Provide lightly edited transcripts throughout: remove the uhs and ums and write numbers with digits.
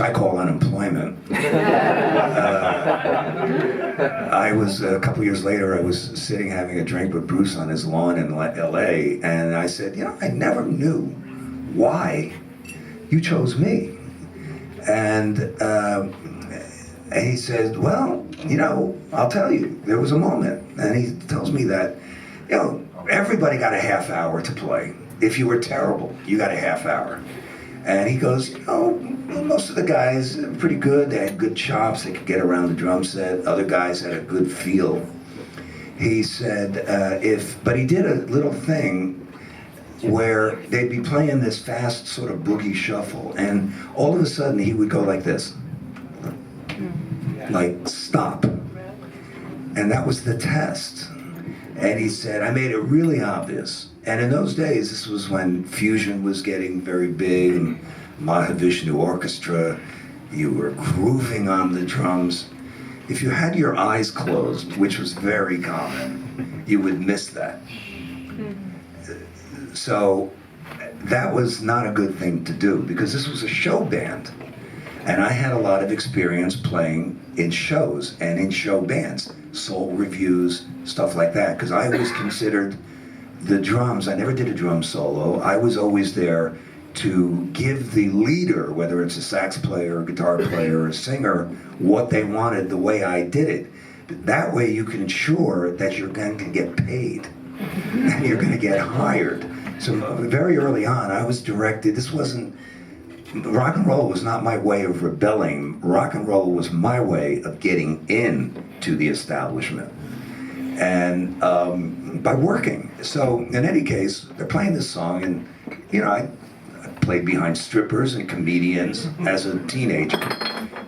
I call unemployment. I was, a couple years later, I was sitting having a drink with Bruce on his lawn in LA, and I said, you know, I never knew why you chose me. And he said, well, you know, I'll tell you, there was a moment. And he tells me that, you know, everybody got a half hour to play. If you were terrible, you got a half hour. And he goes, you know, most of the guys are pretty good. They had good chops. They could get around the drum set. Other guys had a good feel. He said, but he did a little thing where they'd be playing this fast sort of boogie shuffle, and all of a sudden he would go like this, like stop. And that was the test. And he said, I made it really obvious. And in those days, this was when fusion was getting very big, and Mahavishnu Orchestra, you were grooving on the drums. If you had your eyes closed, which was very common, you would miss that. So that was not a good thing to do, because this was a show band. And I had a lot of experience playing in shows and in show bands, soul reviews, stuff like that, because I was considered the drums. I never did a drum solo. I was always there to give the leader, whether it's a sax player, a guitar player, or a singer, what they wanted the way I did it. But that way you can ensure that you're going to get paid and you're going to get hired. So very early on, I was directed. This wasn't, rock and roll was not my way of rebelling. Rock and roll was my way of getting into the establishment. And by working. So in any case, they're playing this song, and you know, I played behind strippers and comedians as a teenager,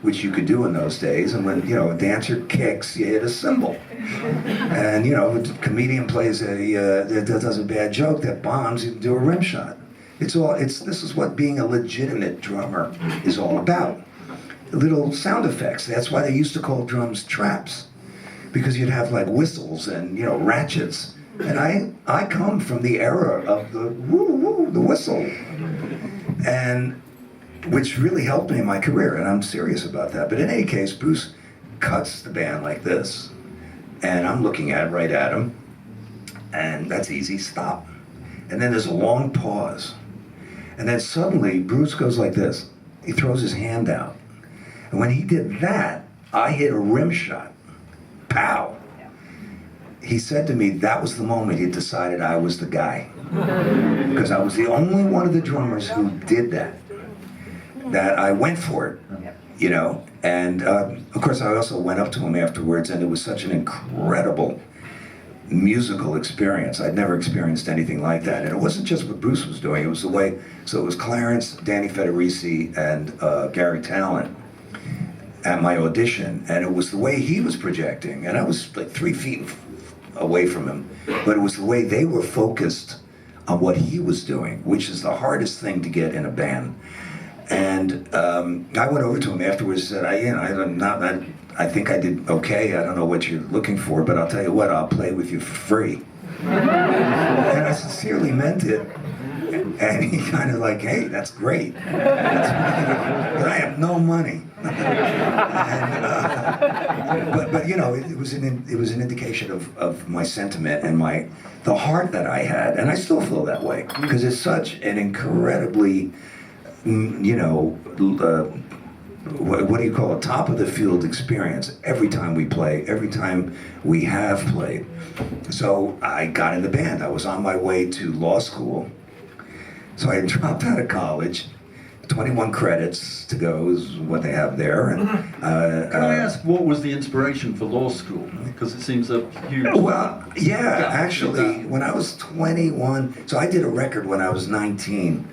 which you could do in those days. And when, you know, a dancer kicks, you hit a cymbal. And you know, a comedian plays that does a bad joke that bombs, you do a rim shot. This is what being a legitimate drummer is all about. Little sound effects. That's why they used to call drums traps, because you'd have like whistles and, you know, ratchets. And I come from the era of the woo-woo, the whistle. And which really helped me in my career, and I'm serious about that. But in any case, Bruce cuts the band like this, and I'm looking right at him, and that's easy, stop. And then there's a long pause. And then suddenly, Bruce goes like this. He throws his hand out. And when he did that, I hit a rim shot. Pow! He said to me that was the moment he decided I was the guy. Because I was the only one of the drummers who did that. That I went for it, you know. And of course I also went up to him afterwards, and it was such an incredible musical experience. I'd never experienced anything like that. And it wasn't just what Bruce was doing, it was the way, so it was Clarence, Danny Federici, and Gary Tallent at my audition, and it was the way he was projecting, and I was like 3 feet away from him, but it was the way they were focused on what he was doing, which is the hardest thing to get in a band. And I went over to him afterwards and said, I think I did okay. I don't know what you're looking for, but I'll tell you what, I'll play with you for free. And I sincerely meant it. And he kind of like, hey, that's great. But I have no money. But you know, it was an indication of my sentiment and the heart that I had, and I still feel that way, because it's such an incredibly, you know, what do you call it, top of the field experience every time we play, every time we have played. So I got in the band. I was on my way to law school. So I dropped out of college. 21 credits to go is what they have there. And, Can I ask, what was the inspiration for law school? Because it seems a huge... Well, yeah, actually, when I was 21, so I did a record when I was 19.